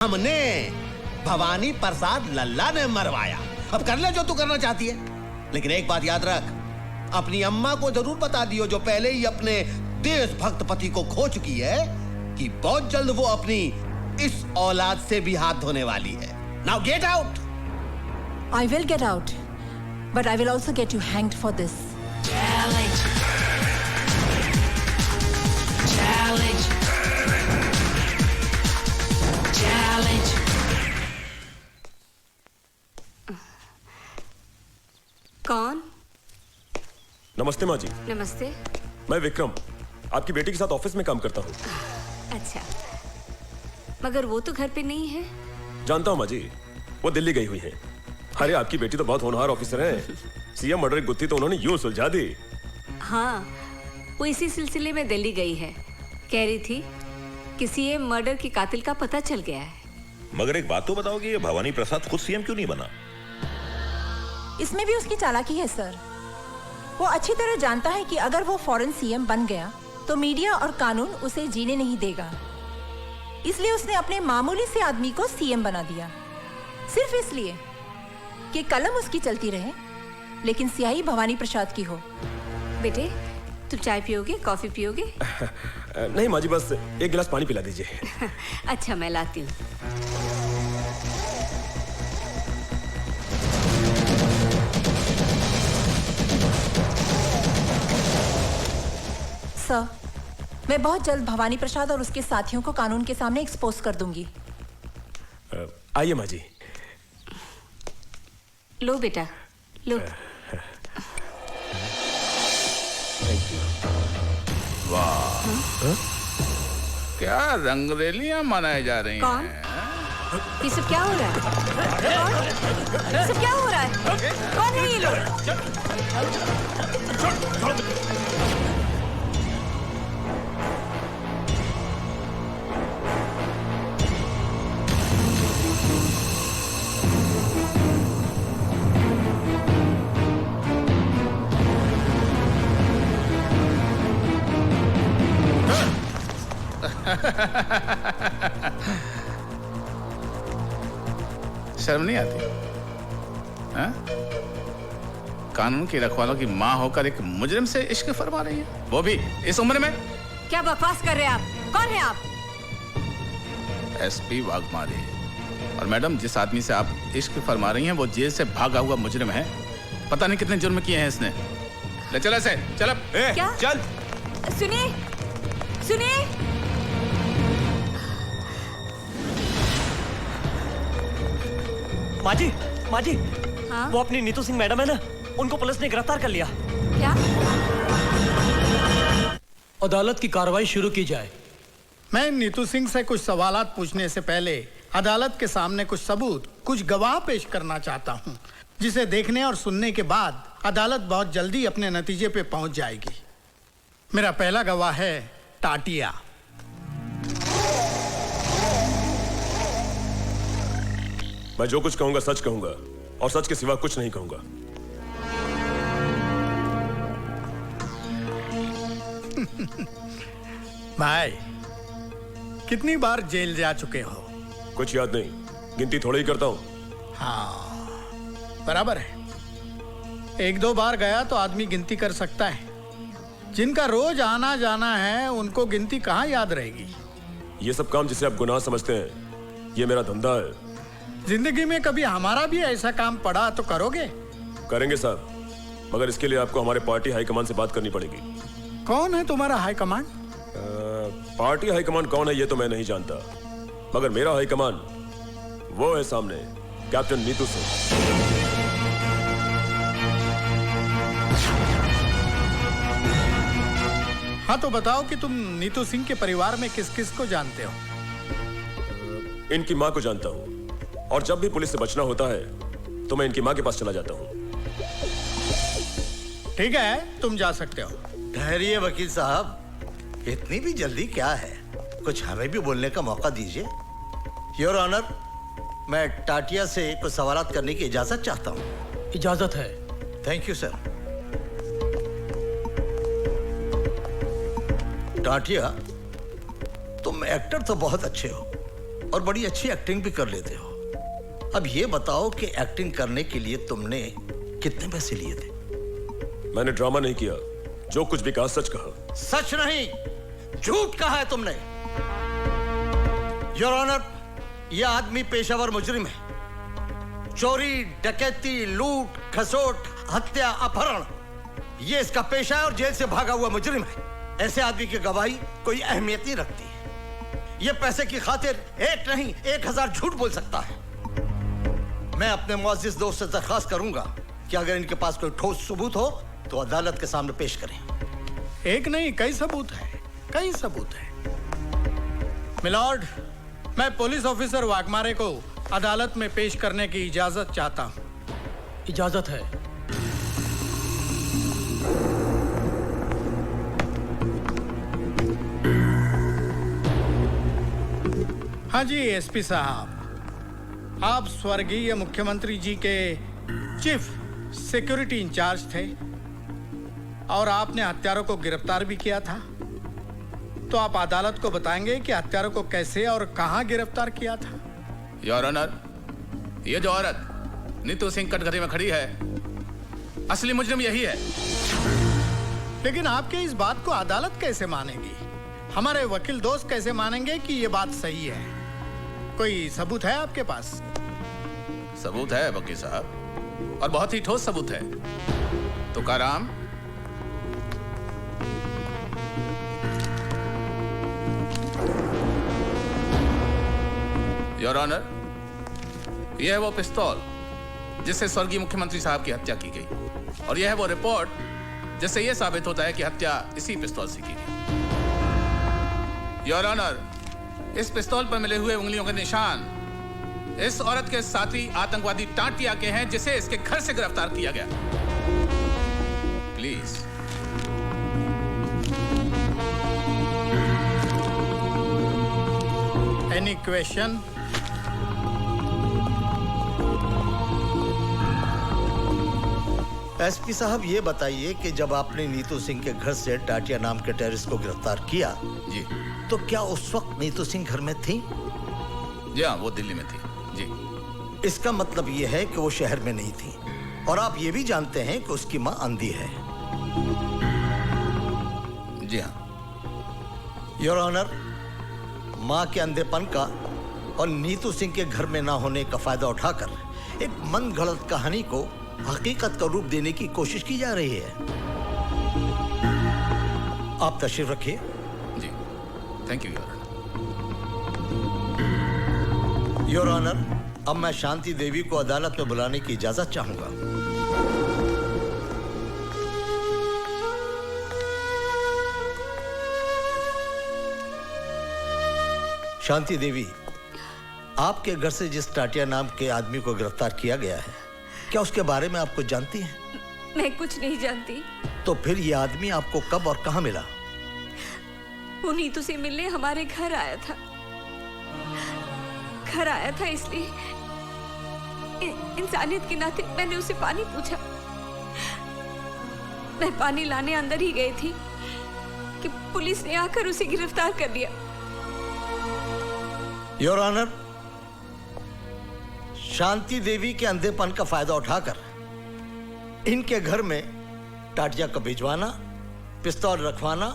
हमने भवानी प्रसाद लल्ला ने मरवाया। अब कर ले जो तू करना चाहती है, लेकिन एक बात याद रख, अपनी अम्मा को जरूर बता दियो, जो पहले ही अपने देशभक्त पति को खो चुकी है, कि बहुत जल्द वो अपनी इस औलाद से भी हाथ धोने वाली है। Now get out. I will get out, but I will also get you hanged for this. Challenge. Challenge. Challenge. कौन? नमस्ते माँ जी। नमस्ते। मैं विक्रम, आपकी बेटी के साथ ऑफिस में काम करता हूँ। अच्छा, मगर वो तो घर पे नहीं है। जानता हूँ माँ जी, वो दिल्ली गई हुई है। अरे आपकी बेटी तो बहुत होनहार ऑफिसर है। सीएम मर्डर की गुत्थी तो उन्होंने यूं सुलझा दी। हाँ, वो इसी सिलसिले में दिल्ली गई है। कह रही थी कि सीएम मर्डर की कातिल का पता चल गया है। मगर एक बात तो बताओ कि ये भवानी प्रसाद खुद सीएम क्यों नहीं बना? इसमें भी उसकी चालाकी है सर। वो अच्छी तरह जानता है कि अगर वो फॉरेन सीएम बन गया तो मीडिया और कानून उसे जीने नहीं देगा, इसलिए उसने अपने मामूली से आदमी को सीएम बना दिया, सिर्फ इसलिए कि कलम उसकी चलती रहे लेकिन स्याही भवानी प्रसाद की हो। बेटे, तुम चाय पियोगे, कॉफी पियोगे? नहीं माँ जी, बस एक गिलास पानी पिला दीजिए। अच्छा, मैं लाती हूँ। सर, मैं बहुत जल्द भवानी प्रसाद और उसके साथियों को कानून के सामने एक्सपोज कर दूंगी। आइए माँ जी। लो बेटा, लो। वाह, क्या रंगरेलियां मनाई जा रही कौन? हैं? ये सब क्या हो रहा है? कौन? ये सब क्या हो रहा है? कौन है ये लोग? शर्म नहीं आती? हाँ? कानून की रखवालों की माँ होकर एक मुजरिम से इश्क फरमा रही है, वो भी इस उम्र में। क्या बकवास कर रहे हैं आप? कौन है आप? एसपी वाघमारी। और मैडम, जिस आदमी से आप इश्क फरमा रही हैं वो जेल से भागा हुआ मुजरिम है। पता नहीं कितने जुर्म किए हैं इसने। ले चल ऐसे, चल अब। क्या? चल। सुनिए, सुनिए। माँ जी, हाँ? वो अपनी नीतू सिंह मैडम है ना, उनको पुलिस ने गिरफ्तार कर लिया। क्या? अदालत की कार्रवाई शुरू की जाए। मैं नीतू सिंह से कुछ सवालात पूछने से पहले अदालत के सामने कुछ सबूत, कुछ गवाह पेश करना चाहता हूं, जिसे देखने और सुनने के बाद अदालत बहुत जल्दी अपने नतीजे पे पहुंच जाएगी। मेरा पहला गवाह है टाटिया। मैं जो कुछ कहूंगा सच कहूंगा, और सच के सिवा कुछ नहीं कहूंगा। भाई, कितनी बार जेल जा चुके हो? कुछ याद नहीं, गिनती थोड़ी ही करता हूं। हाँ, बराबर है। एक दो बार गया तो आदमी गिनती कर सकता है। जिनका रोज आना जाना है उनको गिनती कहाँ याद रहेगी? ये सब काम जिसे आप गुनाह समझते हैं, ये मेरा धंधा है। जिंदगी में कभी हमारा भी ऐसा काम पड़ा तो करोगे? करेंगे साहब, मगर इसके लिए आपको हमारे पार्टी हाईकमान से बात करनी पड़ेगी। कौन है तुम्हारा हाईकमान? पार्टी हाईकमान कौन है ये तो मैं नहीं जानता, मगर मेरा हाईकमान वो है सामने, कैप्टन नीतू सिंह। हाँ, तो बताओ कि तुम नीतू सिंह के परिवार में किस किस को जानते हो? इनकी माँ को जानता हूँ, और जब भी पुलिस से बचना होता है तो मैं इनकी माँ के पास चला जाता हूँ। ठीक है, तुम जा सकते हो। ठहरिए वकील साहब, इतनी भी जल्दी क्या है? कुछ हमें भी बोलने का मौका दीजिए। योर ऑनर, मैं टाटिया से कुछ सवालात करने की इजाजत चाहता हूँ। इजाजत है। Thank you sir. टाटिया, तुम एक्टर तो बहुत अच्छे हो, और बड़ी अच्छी एक्टिंग भी कर लेते हो। अब ये बताओ कि एक्टिंग करने के लिए तुमने कितने पैसे लिए थे? मैंने ड्रामा नहीं किया, जो कुछ भी कहा सच कहा। सच नहीं, झूठ कहा है तुमने। योर ऑनर, यह आदमी पेशावर मुजरिम है। चोरी, डकैती, लूट, खसोट, हत्या, अपहरण, ये इसका पेशा है और जेल से भागा हुआ मुजरिम है। ऐसे आदमी की गवाही कोई अहमियत नहीं रखती है। ये पैसे की खातिर एक नहीं 1000 झूठ बोल सकता है। मैं अपने मुअज़्ज़िज़ दोस्त से दरख्वास्त करूंगा कि अगर इनके पास कोई ठोस सबूत हो तो अदालत के सामने पेश करें। एक नहीं, कई सबूत है, कई सबूत है। मिलॉर्ड, मैं पुलिस ऑफिसर वाघमारे को अदालत में पेश करने की इजाजत चाहता हूं। इजाजत है। हाँ जी एसपी साहब, आप स्वर्गीय मुख्यमंत्री जी के चीफ सिक्योरिटी इंचार्ज थे और आपने हत्यारों को गिरफ्तार भी किया था। तो आप अदालत को बताएंगे कि हत्यारों को कैसे और कहां गिरफ्तार किया था? योर ऑनर, ये जो औरत नीतू सिंह कटघरे में खड़ी है, असली मुजरिम यही है। लेकिन आपके इस बात को अदालत कैसे मानेगी? हमारे वकील दोस्त कैसे मानेंगे कि ये बात सही है? कोई सबूत है आपके पास? सबूत है वकील साहब, और बहुत ही ठोस सबूत है। तुकाराम, योर ऑनर, यह है वो पिस्तौल जिससे स्वर्गीय मुख्यमंत्री साहब की हत्या की गई, और यह है वो रिपोर्ट जिससे यह साबित होता है कि हत्या इसी पिस्तौल से की गई। योर ऑनर, इस पिस्तौल पर मिले हुए उंगलियों के निशान इस औरत के साथी आतंकवादी टाटिया के हैं जिसे इसके घर से गिरफ्तार किया गया। प्लीज। Any question? एसपी साहब, ये बताइए कि जब आपने नीतू सिंह के घर से टाटिया नाम के टेररिस्ट को गिरफ्तार किया जी, तो क्या उस वक्त नीतू सिंह घर में थी? जी हाँ, वो दिल्ली में थी। जी। इसका मतलब ये है कि वो शहर में नहीं थी, और आप ये भी जानते हैं कि उसकी मां अंधी है। जी हाँ। योर ऑनर, मां के अंधेपन का और नीतू सिंह के घर में ना होने का फायदा उठाकर एक मन गढ़ंत कहानी को हकीकत का रूप देने की कोशिश की जा रही है। आप तशरीफ रखिए। जी, थैंक यू योर ऑनर। अब मैं शांति देवी को अदालत में बुलाने की इजाजत चाहूंगा। शांति देवी, आपके घर से जिस टाटिया नाम के आदमी को गिरफ्तार किया गया है, क्या उसके बारे में आप कुछ जानती हैं? मैं कुछ नहीं जानती। तो फिर यह आदमी आपको कब और कहां मिला? वो नीतू से मिलने हमारे घर आया था। घर आया था इसलिए इंसानियत के नाते मैंने उसे पानी पूछा। मैं पानी लाने अंदर ही गई थी कि पुलिस ने आकर उसे गिरफ्तार कर लिया। योर ऑनर, शांति देवी के अंधेपन का फायदा उठाकर इनके घर में टाटिया को भिजवाना, पिस्तौल रखवाना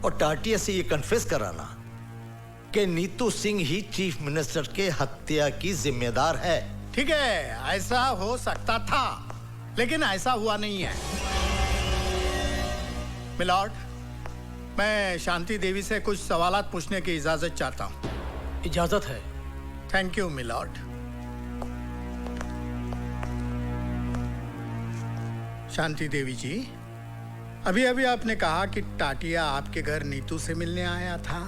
और टाटिया से ये कन्फेस कराना कि नीतू सिंह ही चीफ मिनिस्टर के हत्या की जिम्मेदार है। ठीक है, ऐसा हो सकता था, लेकिन ऐसा हुआ नहीं है। मिलॉर्ड, मैं शांति देवी से कुछ सवालात पूछने की इजाजत चाहता हूं। इजाजत है। Thank you milord. Shanti Devi ji, अभी अभी आपने कहा कि टाटिया आपके घर नीतू से मिलने आया था।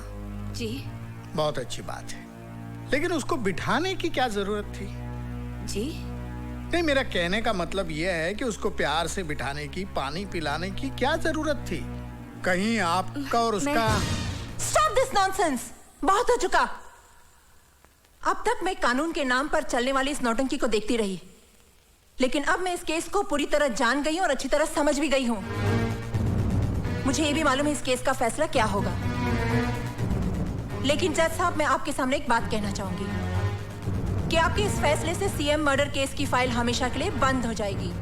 जी। बहुत अच्छी बात है, लेकिन उसको बिठाने की क्या जरूरत थी? जी नहीं, मेरा कहने का मतलब यह है कि उसको प्यार से बिठाने की, पानी पिलाने की क्या जरूरत थी? कहीं आपका और उसका... Stop this nonsense! बहुत हो चुका। अब तक मैं कानून के नाम पर चलने वाली इस नौटंकी को देखती रही, लेकिन अब मैं इस केस को पूरी तरह जान गई हूं और अच्छी तरह समझ भी गई हूं। मुझे ये भी मालूम है इस केस का फैसला क्या होगा। लेकिन जज साहब, मैं आपके सामने एक बात कहना चाहूंगी कि आपके इस फैसले से सीएम मर्डर केस की फाइल हमेशा के लिए बंद हो जाएगी।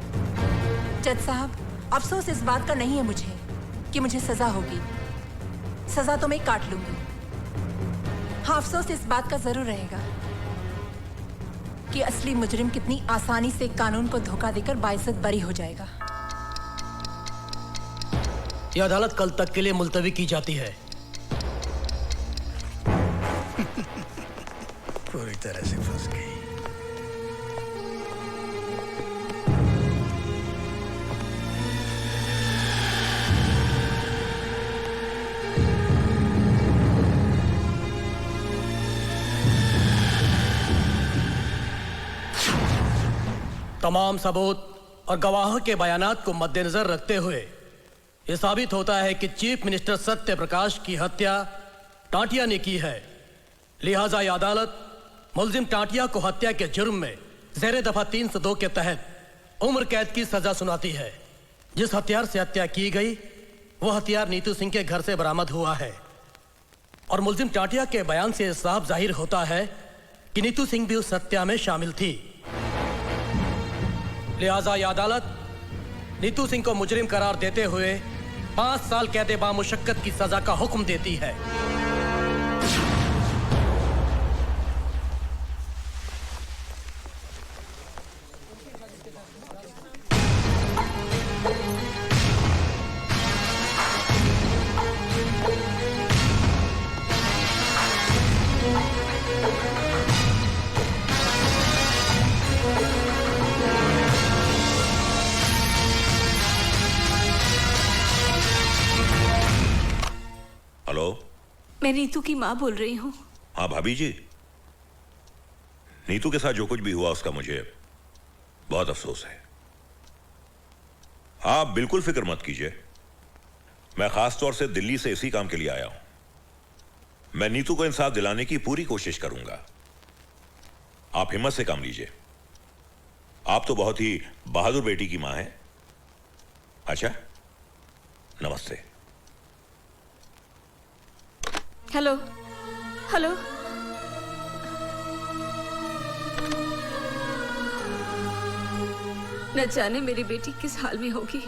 जज साहब, अफसोस इस बात का नहीं है मुझे कि मुझे सजा होगी। सजा तो मैं काट लूंगी। हाँ, अफसोस इस बात का जरूर रहेगा कि असली मुजरिम कितनी आसानी से कानून को धोखा देकर बाइज्जत बरी हो जाएगा। यह अदालत कल तक के लिए मुलतवी की जाती है। पूरी तरह से फंस गई। तमाम सबूत और गवाहों के बयानात को मद्देनजर रखते हुए यह साबित होता है कि चीफ मिनिस्टर सत्य प्रकाश की हत्या टाटिया ने की है। लिहाजा यह अदालत मुलजिम टाटिया को हत्या के जुर्म में ज़ेरे दफा 302 के तहत उम्र कैद की सजा सुनाती है। जिस हथियार से हत्या की गई वह हथियार नीतू सिंह के घर से बरामद हुआ है और मुलजिम टाटिया के बयान से साफ जाहिर होता है कि नीतू सिंह भी उस हत्या में शामिल थी। लिहाजा यह अदालत नीतू सिंह को मुजरिम करार देते हुए 5 साल कैद बामुशक्कत की सजा का हुक्म देती है। हेलो, मैं नीतू की माँ बोल रही हूँ। हाँ भाभी जी, नीतू के साथ जो कुछ भी हुआ उसका मुझे बहुत अफसोस है। आप बिल्कुल फिक्र मत कीजिए, मैं खास तौर से दिल्ली से इसी काम के लिए आया हूं। मैं नीतू को इंसाफ दिलाने की पूरी कोशिश करूंगा। आप हिम्मत से काम लीजिए। आप तो बहुत ही बहादुर बेटी की मां हैं। अच्छा, नमस्ते। हेलो हेलो, न जाने मेरी बेटी किस हाल में होगी।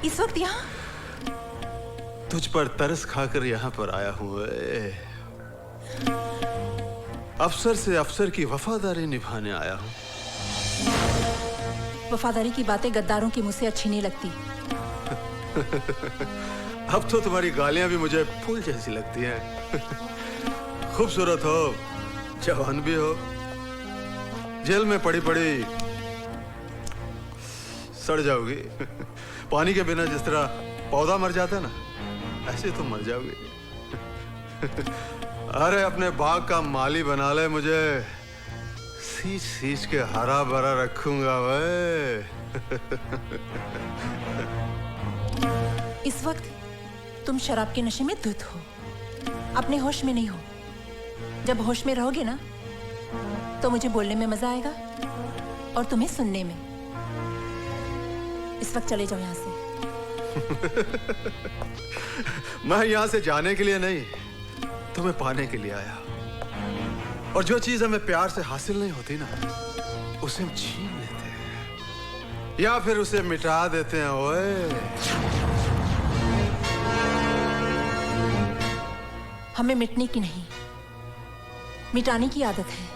इस वक्त यहाँ? तुझ पर तरस खाकर यहाँ पर आया हूँ। अफसर से अफसर की वफादारी निभाने आया हूँ। वफादारी की बातें गद्दारों के मुंह से अच्छी नहीं लगती। अब तो तुम्हारी गालियां भी मुझे फूल जैसी लगती हैं। खूबसूरत हो, जवान भी हो, जेल में पड़ी पड़ी सड़ जाओगी। पानी के बिना जिस तरह पौधा मर जाता है ना, ऐसे तुम मर जाओगे। अरे अपने बाग का माली बना ले, मुझे सींच सींच के हरा भरा रखूंगा वे। इस वक्त तुम शराब के नशे में धुत हो, अपने होश में नहीं हो। जब होश में रहोगे ना तो मुझे बोलने में मजा आएगा और तुम्हें सुनने में। इस वक्त चले जाओ यहाँ से। मैं यहाँ से जाने के लिए नहीं, तुम्हें पाने के लिए आया। और जो चीज हमें प्यार से हासिल नहीं होती ना, उसे हम छीन लेते हैं या फिर उसे मिटा देते हैं। ओए, हमें मिटने की नहीं, मिटाने की आदत है।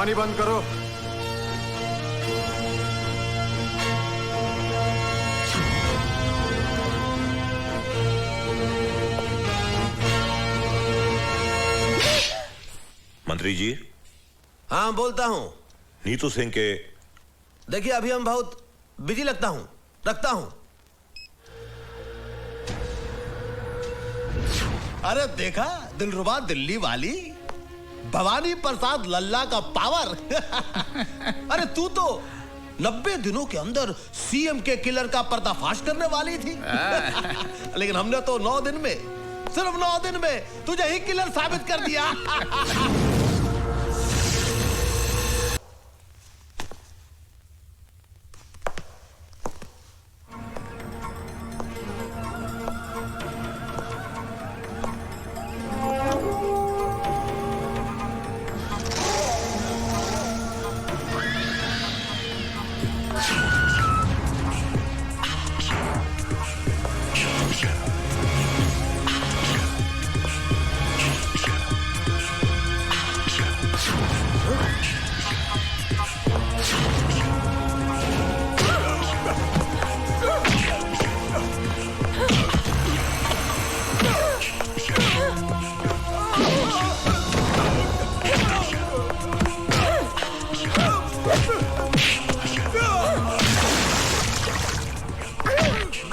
पानी बंद करो। मंत्री जी। हाँ बोलता हूं। नीतू सिंह के देखिए अभी हम बहुत बिजी रखता हूं। अरे देखा दिलरुबा दिल्ली वाली भवानी प्रसाद लल्ला का पावर। अरे तू तो 90 दिनों के अंदर सीएम के किलर का पर्दाफाश करने वाली थी। लेकिन हमने तो 9 दिन में, सिर्फ 9 दिन में तुझे ही किलर साबित कर दिया।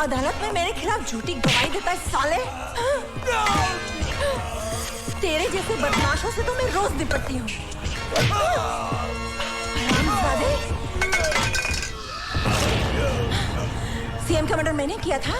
अदालत में मेरे खिलाफ झूठी गवाही देता है साले। तेरे जैसे बदमाशों से तो मैं रोज निपटती हूँ। सीएम का मर्डर मैंने किया था।